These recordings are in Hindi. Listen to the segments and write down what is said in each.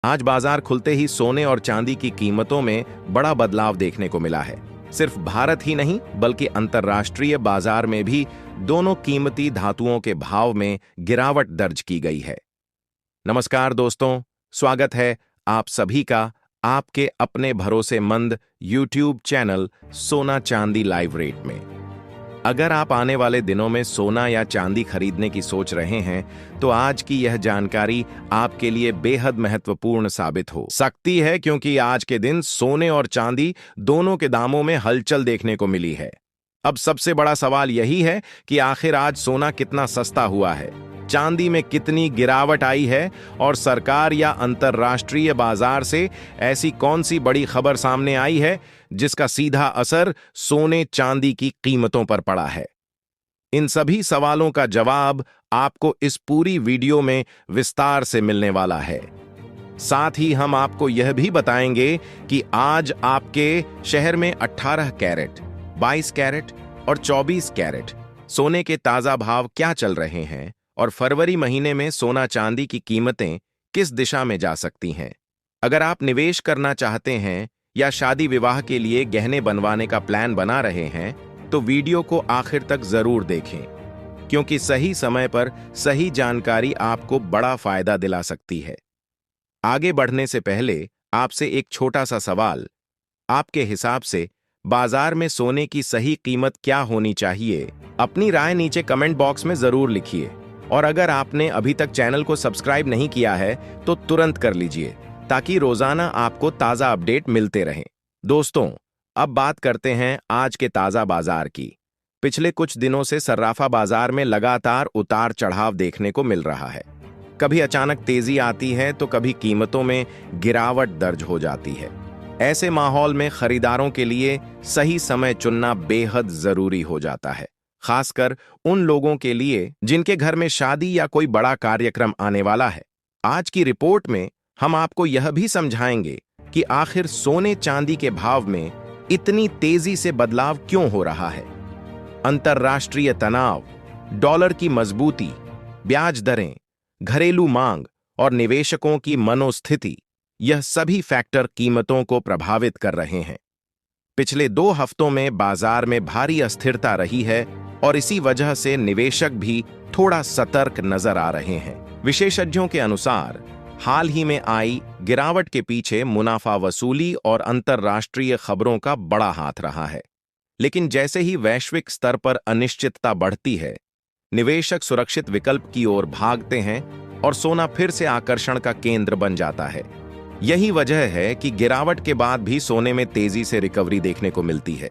आज बाजार खुलते ही सोने और चांदी की कीमतों में बड़ा बदलाव देखने को मिला है। सिर्फ भारत ही नहीं बल्कि अंतर्राष्ट्रीय बाजार में भी दोनों कीमती धातुओं के भाव में गिरावट दर्ज की गई है। नमस्कार दोस्तों, स्वागत है आप सभी का आपके अपने भरोसेमंद YouTube चैनल सोना चांदी लाइव रेट में। अगर आप आने वाले दिनों में सोना या चांदी खरीदने की सोच रहे हैं तो आज की यह जानकारी आपके लिए बेहद महत्वपूर्ण साबित हो सकती है, क्योंकि आज के दिन सोने और चांदी दोनों के दामों में हलचल देखने को मिली है। अब सबसे बड़ा सवाल यही है कि आखिर आज सोना कितना सस्ता हुआ है, चांदी में कितनी गिरावट आई है और सरकार या अंतर्राष्ट्रीय बाजार से ऐसी कौन सी बड़ी खबर सामने आई है जिसका सीधा असर सोने चांदी की कीमतों पर पड़ा है। इन सभी सवालों का जवाब आपको इस पूरी वीडियो में विस्तार से मिलने वाला है। साथ ही हम आपको यह भी बताएंगे कि आज आपके शहर में 18 कैरेट, 22 कैरेट और 24 कैरेट सोने के ताजा भाव क्या चल रहे हैं और फरवरी महीने में सोना चांदी की कीमतें किस दिशा में जा सकती हैं। अगर आप निवेश करना चाहते हैं या शादी विवाह के लिए गहने बनवाने का प्लान बना रहे हैं तो वीडियो को आखिर तक जरूर देखें, क्योंकि सही समय पर सही जानकारी आपको बड़ा फायदा दिला सकती है। आगे बढ़ने से पहले आपसे एक छोटा सा सवाल, आपके हिसाब से बाजार में सोने की सही कीमत क्या होनी चाहिए? अपनी राय नीचे कमेंट बॉक्स में जरूर लिखिए और अगर आपने अभी तक चैनल को सब्सक्राइब नहीं किया है तो तुरंत कर लीजिए ताकि रोजाना आपको ताजा अपडेट मिलते रहें। दोस्तों, अब बात करते हैं आज के ताजा बाजार की। पिछले कुछ दिनों से सर्राफा बाजार में लगातार उतार चढ़ाव देखने को मिल रहा है। कभी अचानक तेजी आती है तो कभी कीमतों में गिरावट दर्ज हो जाती है। ऐसे माहौल में खरीदारों के लिए सही समय चुनना बेहद जरूरी हो जाता है, खासकर उन लोगों के लिए जिनके घर में शादी या कोई बड़ा कार्यक्रम आने वाला है। आज की रिपोर्ट में हम आपको यह भी समझाएंगे कि आखिर सोने चांदी के भाव में इतनी तेजी से बदलाव क्यों हो रहा है। अंतर्राष्ट्रीय तनाव, डॉलर की मजबूती, ब्याज दरें, घरेलू मांग और निवेशकों की मनोस्थिति, यह सभी फैक्टर कीमतों को प्रभावित कर रहे हैं। पिछले 2 हफ्तों में बाजार में भारी अस्थिरता रही है और इसी वजह से निवेशक भी थोड़ा सतर्क नजर आ रहे हैं। विशेषज्ञों के अनुसार हाल ही में आई गिरावट के पीछे मुनाफा वसूली और अंतर्राष्ट्रीय खबरों का बड़ा हाथ रहा है। लेकिन जैसे ही वैश्विक स्तर पर अनिश्चितता बढ़ती है, निवेशक सुरक्षित विकल्प की ओर भागते हैं और सोना फिर से आकर्षण का केंद्र बन जाता है। यही वजह है कि गिरावट के बाद भी सोने में तेजी से रिकवरी देखने को मिलती है।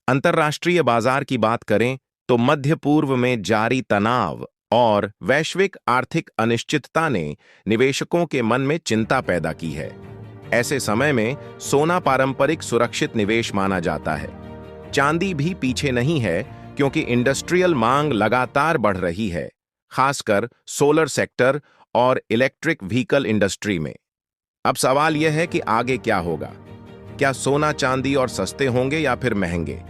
अंतर्राष्ट्रीय बाजार की बात करें तो मध्य पूर्व में जारी तनाव और वैश्विक आर्थिक अनिश्चितता ने निवेशकों के मन में चिंता पैदा की है। ऐसे समय में सोना पारंपरिक सुरक्षित निवेश माना जाता है। चांदी भी पीछे नहीं है, क्योंकि इंडस्ट्रियल मांग लगातार बढ़ रही है, खासकर सोलर सेक्टर और इलेक्ट्रिक व्हीकल इंडस्ट्री में। अब सवाल यह है कि आगे क्या होगा? क्या सोना चांदी और सस्ते होंगे या फिर महंगे?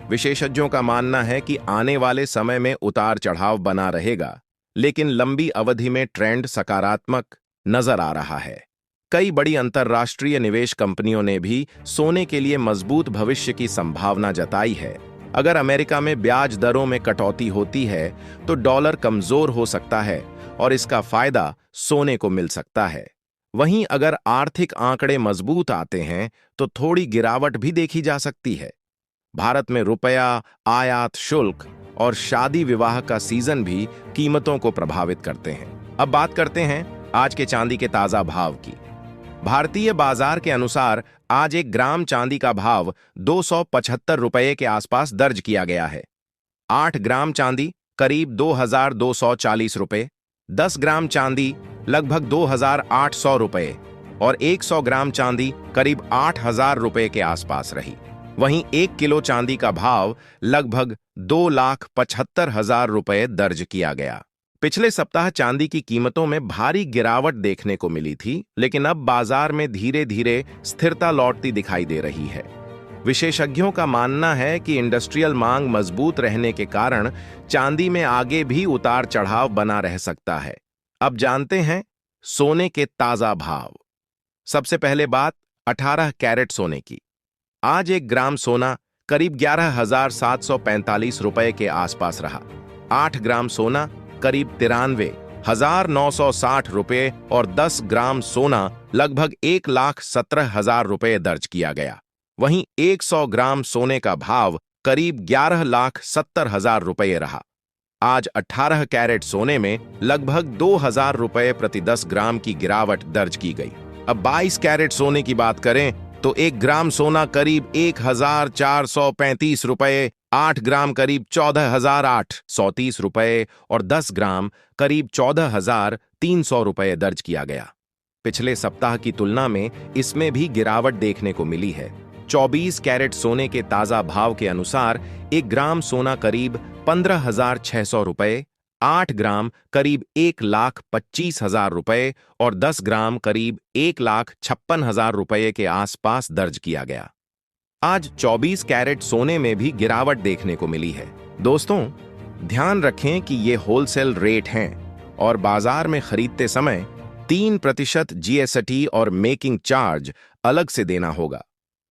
विशेषज्ञों का मानना है कि आने वाले समय में उतार चढ़ाव बना रहेगा, लेकिन लंबी अवधि में ट्रेंड सकारात्मक नजर आ रहा है। कई बड़ी अंतर्राष्ट्रीय निवेश कंपनियों ने भी सोने के लिए मजबूत भविष्य की संभावना जताई है। अगर अमेरिका में ब्याज दरों में कटौती होती है तो डॉलर कमजोर हो सकता है और इसका फायदा सोने को मिल सकता है। वहीं अगर आर्थिक आंकड़े मजबूत आते हैं तो थोड़ी गिरावट भी देखी जा सकती है। भारत में रुपया, आयात शुल्क और शादी विवाह का सीजन भी कीमतों को प्रभावित करते हैं। अब बात करते हैं आज के चांदी के ताजा भाव की। भारतीय बाजार के अनुसार आज 1 ग्राम चांदी का भाव 275 रुपये के आसपास दर्ज किया गया है। 8 ग्राम चांदी करीब 2240 रुपये, 10 ग्राम चांदी लगभग 2800 रुपये और 100 ग्राम चांदी करीब 8000 रुपये के आसपास रही। वहीं 1 किलो चांदी का भाव लगभग 2,75,000 रुपये दर्ज किया गया। पिछले सप्ताह चांदी की कीमतों में भारी गिरावट देखने को मिली थी, लेकिन अब बाजार में धीरे धीरे स्थिरता लौटती दिखाई दे रही है। विशेषज्ञों का मानना है कि इंडस्ट्रियल मांग मजबूत रहने के कारण चांदी में आगे भी उतार चढ़ाव बना रह सकता है। अब जानते हैं सोने के ताजा भाव। सबसे पहले बात 18 कैरेट सोने की। आज 1 ग्राम सोना करीब 11,745 रुपए के आसपास रहा। 8 ग्राम सोना करीब 93,960 रुपए और 10 ग्राम सोना लगभग 1,17,000 रुपए दर्ज किया गया। वहीं 100 ग्राम सोने का भाव करीब 11,70,000 रुपए रहा। आज 18 कैरेट सोने में लगभग 2,000 रुपए प्रति 10 ग्राम की गिरावट दर्ज की गई। अब 22 कैरेट सोने की बात करें तो 1 ग्राम सोना करीब 1,435 रुपए, 8 ग्राम करीब 14,830 रुपए और 10 ग्राम करीब 14,300 रुपए दर्ज किया गया। पिछले सप्ताह की तुलना में इसमें भी गिरावट देखने को मिली है। 24 कैरेट सोने के ताजा भाव के अनुसार 1 ग्राम सोना करीब 15,600 रुपए, 8 ग्राम करीब 1,25,000 रुपए और 10 ग्राम करीब 1,56,000 रुपए के आसपास दर्ज किया गया। आज 24 कैरेट सोने में भी गिरावट देखने को मिली है। दोस्तों, ध्यान रखें कि ये होलसेल रेट हैं और बाजार में खरीदते समय 3% जीएसटी और मेकिंग चार्ज अलग से देना होगा।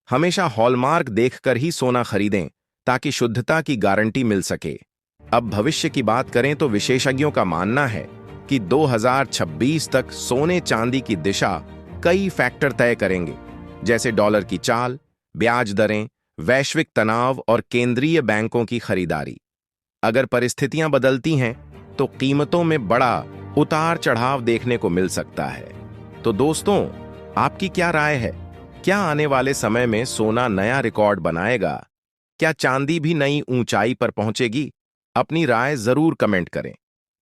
हमेशा हॉलमार्क देखकर ही सोना खरीदें ताकि शुद्धता की गारंटी मिल सके। अब भविष्य की बात करें तो विशेषज्ञों का मानना है कि 2026 तक सोने चांदी की दिशा कई फैक्टर तय करेंगे, जैसे डॉलर की चाल, ब्याज दरें, वैश्विक तनाव और केंद्रीय बैंकों की खरीदारी। अगर परिस्थितियां बदलती हैं तो कीमतों में बड़ा उतार चढ़ाव देखने को मिल सकता है। तो दोस्तों, आपकी क्या राय है? क्या आने वाले समय में सोना नया रिकॉर्ड बनाएगा? क्या चांदी भी नई ऊंचाई पर पहुंचेगी? अपनी राय जरूर कमेंट करें।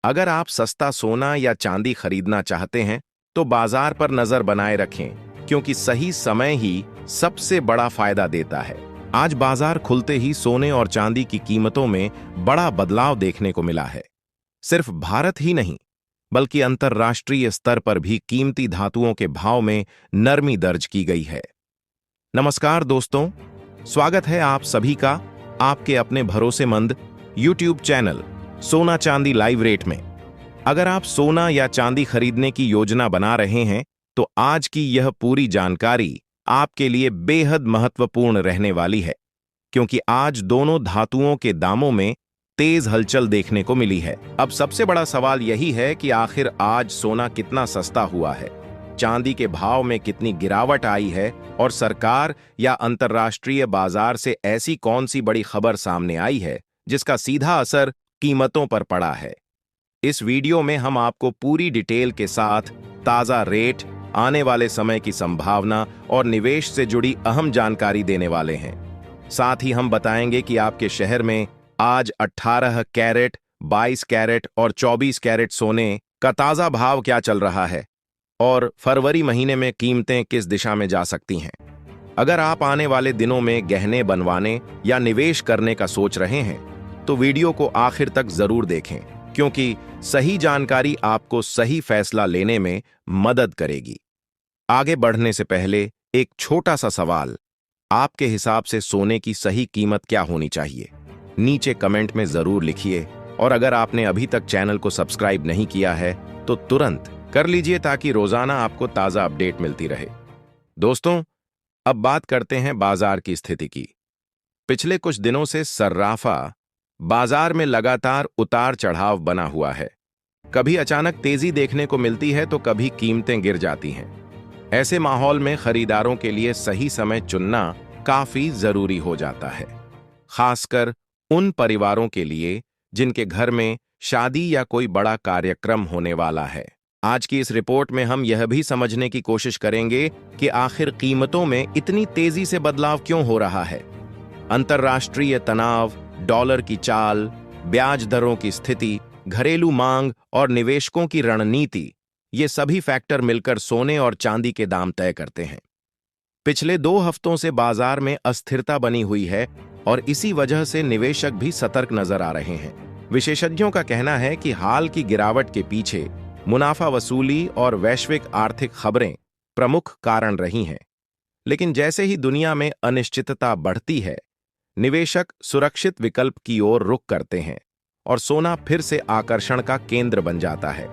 अगर आप सस्ता सोना या चांदी खरीदना चाहते हैं तो बाजार पर नजर बनाए रखें, क्योंकि सही समय ही सबसे बड़ा फायदा देता है। आज बाजार खुलते ही सोने और चांदी की कीमतों में बड़ा बदलाव देखने को मिला है। सिर्फ भारत ही नहीं, बल्कि अंतर्राष्ट्रीय स्तर पर भी कीमती धातुओं के भाव में नरमी दर्ज की गई है। नमस्कार दोस्तों, स्वागत है आप सभी का आपके अपने भरोसेमंद YouTube चैनल सोना चांदी लाइव रेट में। अगर आप सोना या चांदी खरीदने की योजना बना रहे हैं तो आज की यह पूरी जानकारी आपके लिए बेहद महत्वपूर्ण रहने वाली है, क्योंकि आज दोनों धातुओं के दामों में तेज हलचल देखने को मिली है। अब सबसे बड़ा सवाल यही है कि आखिर आज सोना कितना सस्ता हुआ है, चांदी के भाव में कितनी गिरावट आई है और सरकार या अंतर्राष्ट्रीय बाजार से ऐसी कौन सी बड़ी खबर सामने आई है जिसका सीधा असर कीमतों पर पड़ा है। इस वीडियो में हम आपको पूरी डिटेल के साथ ताजा रेट, आने वाले समय की संभावना और निवेश से जुड़ी अहम जानकारी देने वाले हैं। साथ ही हम बताएंगे कि आपके शहर में आज 18 कैरेट, 22 कैरेट और 24 कैरेट सोने का ताजा भाव क्या चल रहा है और फरवरी महीने में कीमतें किस दिशा में जा सकती हैं। अगर आप आने वाले दिनों में गहने बनवाने या निवेश करने का सोच रहे हैं तो वीडियो को आखिर तक जरूर देखें, क्योंकि सही जानकारी आपको सही फैसला लेने में मदद करेगी। आगे बढ़ने से पहले एक छोटा सा सवाल, आपके हिसाब से सोने की सही कीमत क्या होनी चाहिए? नीचे कमेंट में जरूर लिखिए और अगर आपने अभी तक चैनल को सब्सक्राइब नहीं किया है तो तुरंत कर लीजिए ताकि रोजाना आपको ताजा अपडेट मिलती रहे। दोस्तों, अब बात करते हैं बाजार की स्थिति की। पिछले कुछ दिनों से सर्राफा बाजार में लगातार उतार चढ़ाव बना हुआ है। कभी अचानक तेजी देखने को मिलती है तो कभी कीमतें गिर जाती हैं। ऐसे माहौल में खरीदारों के लिए सही समय चुनना काफी जरूरी हो जाता है, खासकर उन परिवारों के लिए जिनके घर में शादी या कोई बड़ा कार्यक्रम होने वाला है। आज की इस रिपोर्ट में हम यह भी समझने की कोशिश करेंगे कि आखिर कीमतों में इतनी तेजी से बदलाव क्यों हो रहा है। अंतर्राष्ट्रीय तनाव, डॉलर की चाल, ब्याज दरों की स्थिति, घरेलू मांग और निवेशकों की रणनीति, ये सभी फैक्टर मिलकर सोने और चांदी के दाम तय करते हैं। पिछले 2 हफ्तों से बाजार में अस्थिरता बनी हुई है और इसी वजह से निवेशक भी सतर्क नजर आ रहे हैं। विशेषज्ञों का कहना है कि हाल की गिरावट के पीछे मुनाफा वसूली और वैश्विक आर्थिक खबरें प्रमुख कारण रही हैं। लेकिन जैसे ही दुनिया में अनिश्चितता बढ़ती है, निवेशक सुरक्षित विकल्प की ओर रुख करते हैं और सोना फिर से आकर्षण का केंद्र बन जाता है।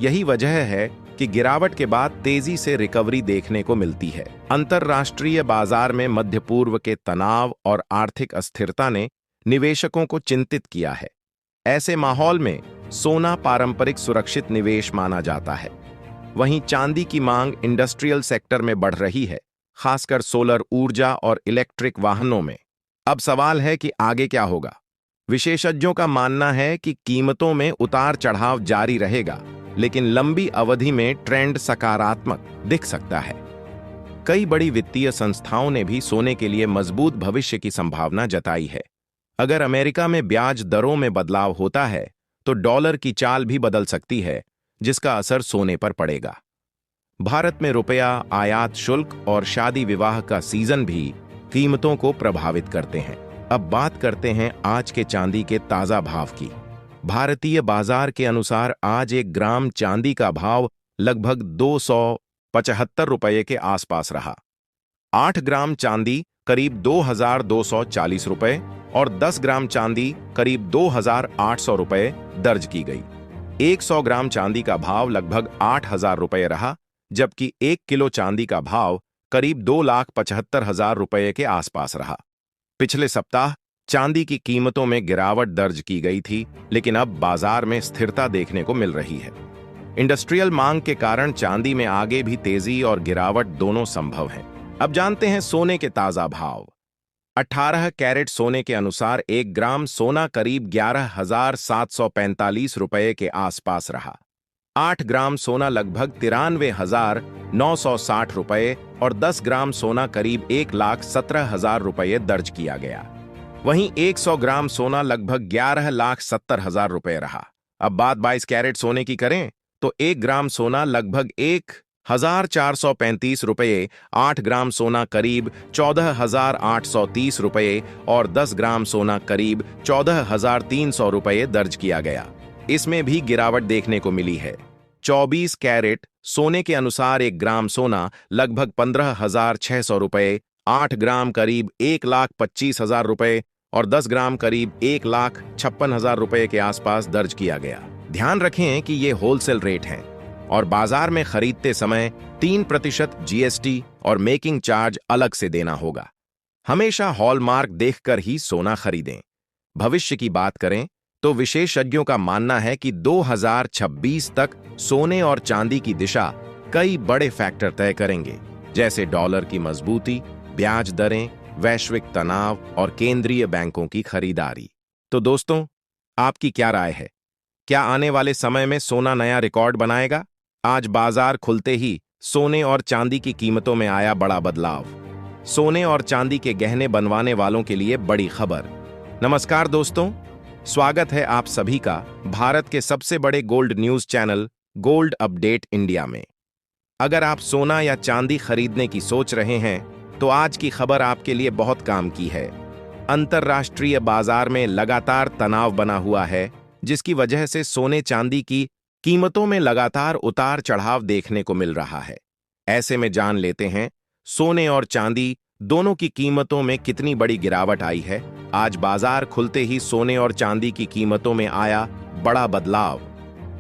यही वजह है कि गिरावट के बाद तेजी से रिकवरी देखने को मिलती है। अंतर्राष्ट्रीय बाजार में मध्य पूर्व के तनाव और आर्थिक अस्थिरता ने निवेशकों को चिंतित किया है। ऐसे माहौल में सोना पारंपरिक सुरक्षित निवेश माना जाता है। वहीं चांदी की मांग इंडस्ट्रियल सेक्टर में बढ़ रही है, खासकर सोलर ऊर्जा और इलेक्ट्रिक वाहनों में। अब सवाल है कि आगे क्या होगा। विशेषज्ञों का मानना है कि कीमतों में उतार चढ़ाव जारी रहेगा, लेकिन लंबी अवधि में ट्रेंड सकारात्मक दिख सकता है। कई बड़ी वित्तीय संस्थाओं ने भी सोने के लिए मजबूत भविष्य की संभावना जताई है। अगर अमेरिका में ब्याज दरों में बदलाव होता है तो डॉलर की चाल भी बदल सकती है, जिसका असर सोने पर पड़ेगा। भारत में रुपया, आयात शुल्क और शादी विवाह का सीजन भी कीमतों को प्रभावित करते हैं। अब बात करते हैं आज के चांदी के ताजा भाव की। भारतीय बाजार के अनुसार आज 1 ग्राम चांदी का भाव लगभग 275 रुपये के आसपास रहा। 8 ग्राम चांदी करीब 2240 रुपये और 10 ग्राम चांदी करीब 2800 रुपये दर्ज की गई। 100 ग्राम चांदी का भाव लगभग 8000 रुपये रहा, जबकि 1 किलो चांदी का भाव करीब 2,75,000 रुपये के आसपास रहा। पिछले सप्ताह चांदी की कीमतों में गिरावट दर्ज की गई थी, लेकिन अब बाजार में स्थिरता देखने को मिल रही है। इंडस्ट्रियल मांग के कारण चांदी में आगे भी तेजी और गिरावट दोनों संभव है। अब जानते हैं सोने के ताजा भाव। 18 कैरेट सोने के अनुसार 1 ग्राम सोना करीब 11,745 रुपये के आसपास रहा। 8 ग्राम सोना लगभग 93,960 रुपये और 10 ग्राम सोना करीब 1,17,000 रुपये दर्ज किया गया। वहीं 100 ग्राम सोना लगभग 11,70,000 रुपये रहा। अब बात 22 कैरेट सोने की करें तो 1 ग्राम सोना लगभग 1,435 रुपये, 8 ग्राम सोना करीब 14,830 रुपये और 10 ग्राम सोना करीब 14,300 रुपये दर्ज किया गया। इसमें भी गिरावट देखने को मिली है। 24 कैरेट सोने के अनुसार 1 ग्राम सोना लगभग 15,600 रुपये, 8 ग्राम करीब 1,25,000 रुपये और 10 ग्राम करीब 1,56,000 रुपये के आसपास दर्ज किया गया। ध्यान रखें कि ये होलसेल रेट हैं और बाजार में खरीदते समय 3% जीएसटी और मेकिंग चार्ज अलग से देना होगा। हमेशा हॉलमार्क देखकर ही सोना खरीदें। भविष्य की बात करें तो विशेषज्ञों का मानना है कि 2026 तक सोने और चांदी की दिशा कई बड़े फैक्टर तय करेंगे, जैसे डॉलर की मजबूती, ब्याज दरें, वैश्विक तनाव और केंद्रीय बैंकों की खरीदारी। तो दोस्तों, आपकी क्या राय है? क्या आने वाले समय में सोना नया रिकॉर्ड बनाएगा? आज बाजार खुलते ही सोने और चांदी की कीमतों में आया बड़ा बदलाव। सोने और चांदी के गहने बनवाने वालों के लिए बड़ी खबर। नमस्कार दोस्तों, स्वागत है आप सभी का भारत के सबसे बड़े gold news channel gold update India में। अगर आप सोना या चांदी खरीदने की सोच रहे हैं तो आज की खबर आपके लिए बहुत काम की है। अंतर्राष्ट्रीय बाजार में लगातार तनाव बना हुआ है, जिसकी वजह से सोने चांदी की कीमतों में लगातार उतार चढ़ाव देखने को मिल रहा है। ऐसे में जान लेते हैं सोने और चांदी दोनों की कीमतों में कितनी बड़ी गिरावट आई है। आज बाजार खुलते ही सोने और चांदी की कीमतों में आया बड़ा बदलाव।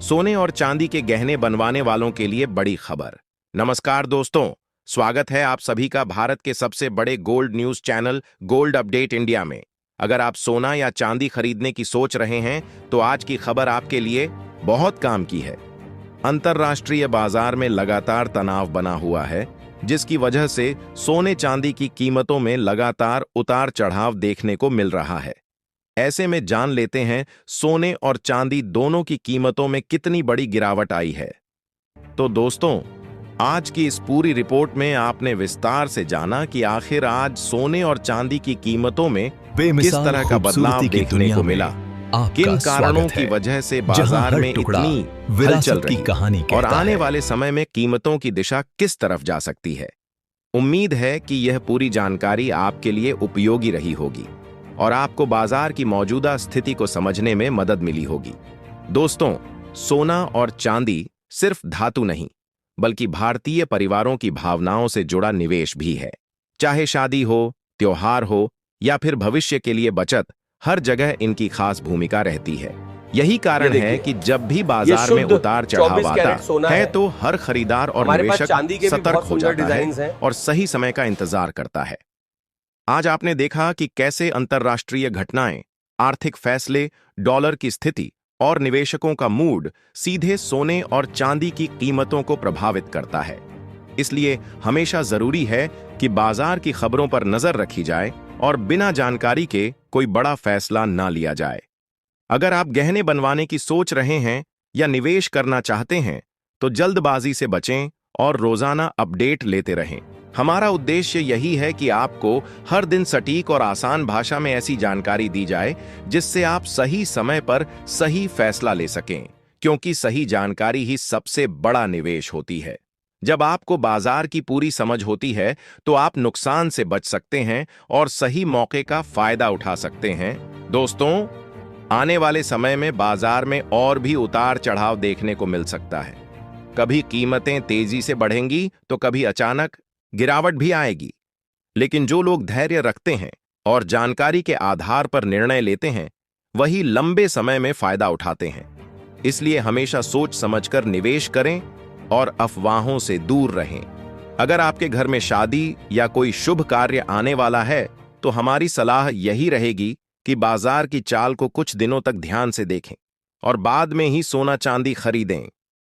सोने और चांदी के गहने बनवाने वालों के लिए बड़ी खबर। नमस्कार दोस्तों, स्वागत है आप सभी का भारत के सबसे बड़े gold news channel gold update India में। अगर आप सोना या चांदी खरीदने की सोच रहे हैं तो आज की खबर आपके लिए बहुत काम की है। अंतर्राष्ट्रीय बाजार में लगातार तनाव बना हुआ है, जिसकी वजह से सोने चांदी की कीमतों में लगातार उतार चढ़ाव देखने को मिल रहा है। ऐसे में जान लेते हैं सोने और चांदी दोनों की कीमतों में कितनी बड़ी गिरावट आई है। तो दोस्तों, आज की इस पूरी रिपोर्ट में आपने विस्तार से जाना कि आखिर आज सोने और चांदी की कीमतों में किस तरह का बदलाव देखने को मिला, किन कारणों की वजह से बाजार में इतनी हलचल रही कहानी और आने वाले समय में कीमतों की दिशा किस तरफ जा सकती है। उम्मीद है कि यह पूरी जानकारी आपके लिए उपयोगी रही होगी और आपको बाजार की मौजूदा स्थिति को समझने में मदद मिली होगी। दोस्तों, सोना और चांदी सिर्फ धातु नहीं, बल्कि भारतीय परिवारों की भावनाओं से जुड़ा निवेश भी है। चाहे शादी हो, त्योहार हो या फिर भविष्य के लिए बचत, हर जगह इनकी खास भूमिका रहती है। यही कारण ये है देखिए, कि जब भी ये बाजार में शुद्ध उतार चढ़ाव 24 आता कैरेट सोना है है। तो हर खरीदार और हमारे पास निवेशक चांदी के भी सतर्क बहुत हो सुंदर जाता है डिजाइन्स हैं। और सही समय का इंतजार करता है। आज आपने देखा कि कैसे अंतर्राष्ट्रीय घटनाएं, आर्थिक फैसले, डॉलर की स्थिति और निवेशकों का मूड सीधे सोने और चांदी की कीमतों को प्रभावित करता है। इसलिए हमेशा जरूरी है कि बाजार की खबरों पर नजर रखी जाए और बिना जानकारी के कोई बड़ा फैसला ना लिया जाए। अगर आप गहने बनवाने की सोच रहे हैं या निवेश करना चाहते हैं, तो जल्दबाजी से बचें और रोजाना अपडेट लेते रहें। हमारा उद्देश्य यही है कि आपको हर दिन सटीक और आसान भाषा में ऐसी जानकारी दी जाए जिससे आप सही समय पर सही फैसला ले सकें, क्योंकि सही जानकारी ही सबसे बड़ा निवेश होती है। जब आपको बाजार की पूरी समझ होती है, तो आप नुकसान से बच सकते हैं और सही मौके का फायदा उठा सकते हैं। दोस्तों, आने वाले समय में बाजार में और भी उतार चढ़ाव देखने को मिल सकता है। कभी कीमतें तेजी से बढ़ेंगी तो कभी अचानक गिरावट भी आएगी। लेकिन जो लोग धैर्य रखते हैं और जानकारी के आधार पर निर्णय लेते हैं, वही लंबे समय में फायदा उठाते हैं। इसलिए हमेशा सोच समझकर निवेश करें और अफवाहों से दूर रहें। अगर आपके घर में शादी या कोई शुभ कार्य आने वाला है, तो हमारी सलाह यही रहेगी कि बाजार की चाल को कुछ दिनों तक ध्यान से देखें और बाद में ही सोना चांदी खरीदें।